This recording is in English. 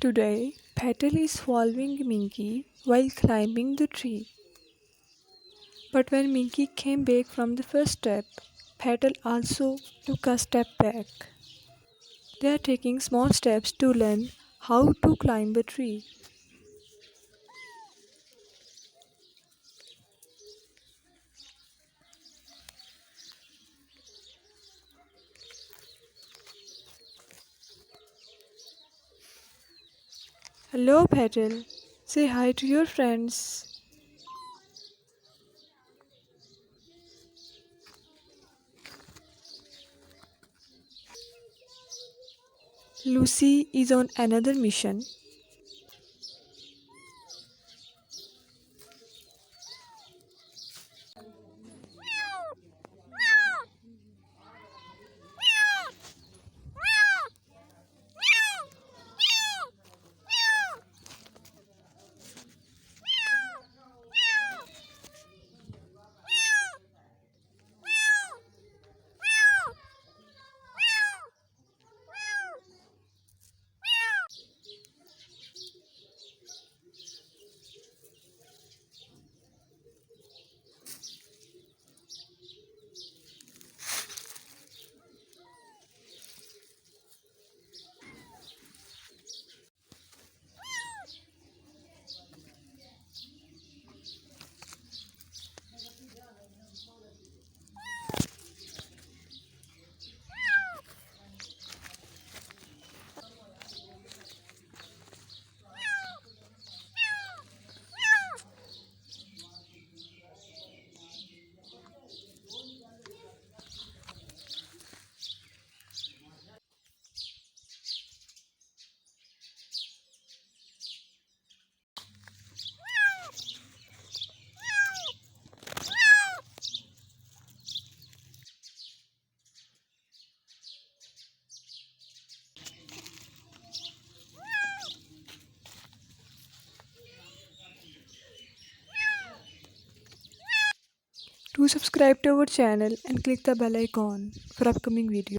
Today, Petal is following Minky while climbing the tree. But when Minky came back from the first step, Petal also took a step back. They are taking small steps to learn how to climb a tree. Hello, Petal. Say hi to your friends. Lucy is on another mission. Do subscribe to our channel and click the bell icon for upcoming videos.